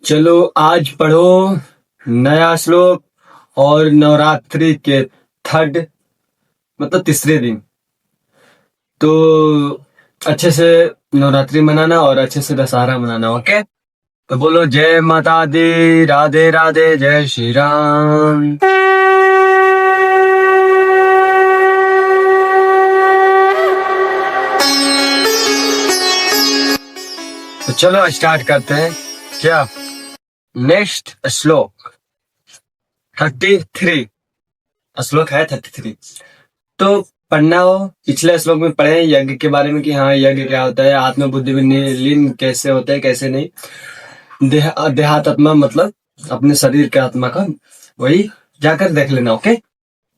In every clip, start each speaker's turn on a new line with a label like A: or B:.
A: चलो आज पढ़ो नया श्लोक और नवरात्रि के थर्ड मतलब तीसरे दिन तो अच्छे से नवरात्रि मनाना और अच्छे से दशहरा मनाना। ओके, तो बोलो जय माता दी, राधे राधे, जय श्री राम। तो चलो स्टार्ट करते हैं। क्या नेक्स्ट श्लोक 33 श्लोक है 33। तो पढ़ना हो, पिछले श्लोक में पढ़े यज्ञ के बारे में कि हाँ यज्ञ क्या होता है, आत्मबुद्धि में लीन कैसे होता है कैसे नहीं, देहात्मा मतलब अपने शरीर के आत्मा का, वही जाकर देख लेना। ओके,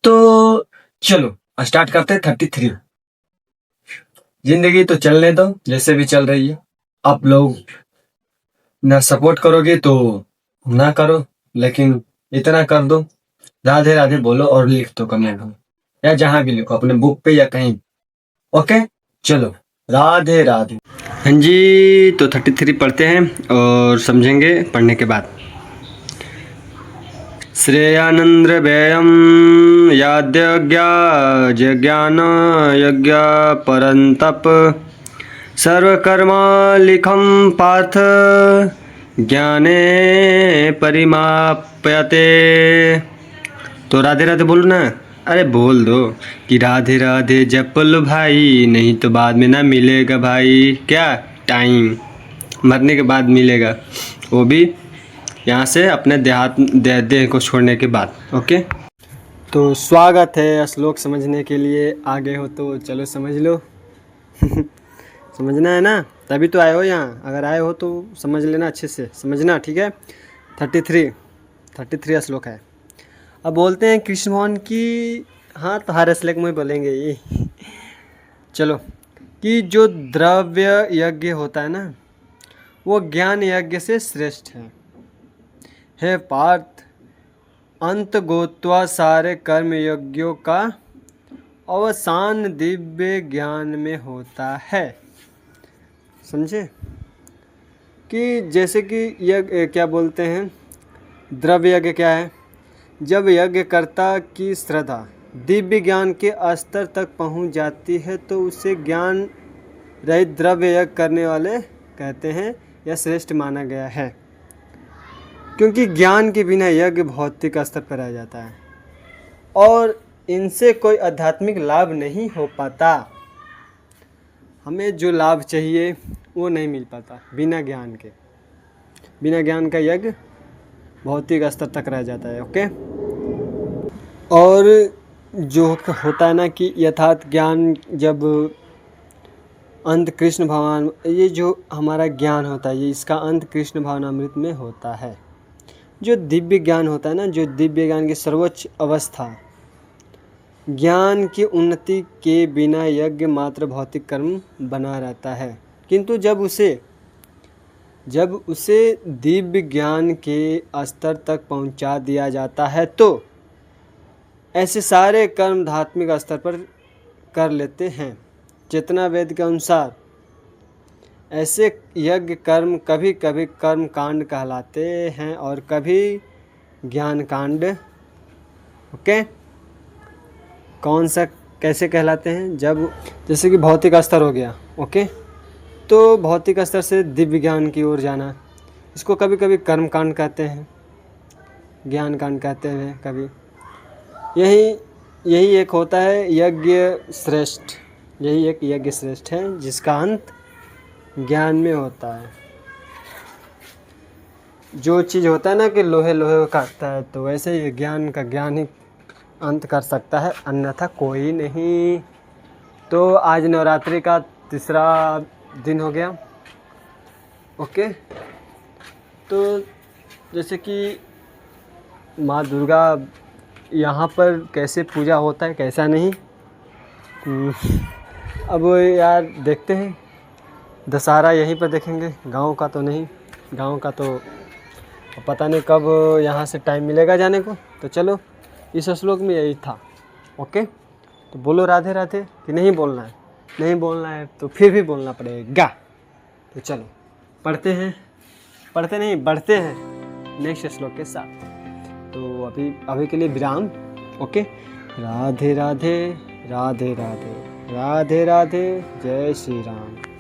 A: तो चलो स्टार्ट करते हैं 33। जिंदगी तो चलने दो जैसे भी चल रही है, आप लोग ना सपोर्ट करोगे तो ना करो, लेकिन इतना कर दो, राधे राधे बोलो और लिख दो कमेंट में या जहां भी लिखो, अपने बुक पे या कहीं। ओके, चलो राधे राधे। हाँ जी, तो 33 पढ़ते हैं और समझेंगे पढ़ने के बाद। श्रेयानंद्र व्ययम याद्यज्ञा जज्ञान यज्ञ परंतप सर्वकर्मा लिखम पार्थ ज्ञाने परिमाप्यते। तो राधे राधे बोलो ना, अरे बोल दो कि राधे राधे जप लो भाई, नहीं तो बाद में ना मिलेगा भाई। क्या टाइम, मरने के बाद मिलेगा, वो भी यहाँ से अपने देह को छोड़ने के बाद। ओके, तो स्वागत है श्लोक समझने के लिए। आगे हो तो चलो समझ लो। समझना है ना, तभी तो आए हो यहाँ। अगर आए हो तो समझ लेना, अच्छे से समझना, ठीक है। 33 श्लोक है। अब बोलते हैं कृष्ण भगवान की, हाँ तो हर श्लोक में बोलेंगे ये। चलो, कि जो द्रव्य यज्ञ होता है ना, वो ज्ञान यज्ञ से श्रेष्ठ है। हे पार्थ, अंत गोत्वा सारे कर्म यज्ञों का अवसान दिव्य ज्ञान में होता है। समझे कि जैसे कि यज्ञ क्या बोलते हैं, द्रव्य यज्ञ क्या है, जब यज्ञकर्ता की श्रद्धा दिव्य ज्ञान के स्तर तक पहुंच जाती है तो उसे ज्ञान रहित द्रव्य यज्ञ करने वाले कहते हैं या श्रेष्ठ माना गया है। क्योंकि ज्ञान के बिना यज्ञ भौतिक स्तर पर रह जाता है और इनसे कोई आध्यात्मिक लाभ नहीं हो पाता। हमें जो लाभ चाहिए वो नहीं मिल पाता बिना ज्ञान के। बिना ज्ञान का यज्ञ भौतिक स्तर तक रह जाता है। ओके, और जो होता है ना कि यथार्थ ज्ञान, जब अंत कृष्ण भगवान, ये जो हमारा ज्ञान होता है ये इसका अंत कृष्ण भावनामृत में होता है। जो दिव्य ज्ञान होता है ना, जो दिव्य ज्ञान की सर्वोच्च अवस्था, ज्ञान की उन्नति के बिना यज्ञ मात्र भौतिक कर्म बना रहता है। किंतु जब उसे दिव्य ज्ञान के स्तर तक पहुंचा दिया जाता है तो ऐसे सारे कर्म धात्मिक स्तर पर कर लेते हैं। चेतना वेद के अनुसार ऐसे यज्ञ कर्म कभी कभी कर्म कांड कहलाते हैं और कभी ज्ञान कांड। ओके, कौन सा कैसे कहलाते हैं, जब जैसे कि भौतिक स्तर हो गया। ओके, तो भौतिक स्तर से दिव्य ज्ञान की ओर जाना, इसको कभी कभी कर्म कांड कहते हैं, ज्ञान कांड कहते हैं कभी। यही एक होता है यज्ञ श्रेष्ठ। यही एक यज्ञ श्रेष्ठ है जिसका अंत ज्ञान में होता है। जो चीज़ होता है ना कि लोहे को काटता है, तो वैसे ये ज्ञान का ज्ञान ही अंत कर सकता है, अन्यथा कोई नहीं। तो आज नवरात्रि का तीसरा दिन हो गया। ओके, तो जैसे कि माँ दुर्गा यहाँ पर कैसे पूजा होता है कैसा नहीं, अब यार देखते हैं। दशहरा यहीं पर देखेंगे, गांव का तो नहीं। गांव का तो पता नहीं कब यहाँ से टाइम मिलेगा जाने को। तो चलो, इस श्लोक में यही था। ओके, तो बोलो राधे राधे कि नहीं बोलना है? नहीं बोलना है तो फिर भी बोलना पड़ेगा। तो चलो पढ़ते हैं। पढ़ते नहीं, बढ़ते हैं नेक्स्ट श्लोक के साथ। तो अभी के लिए विराम। ओके, राधे राधे, राधे राधे, राधे राधे, जय श्री राम।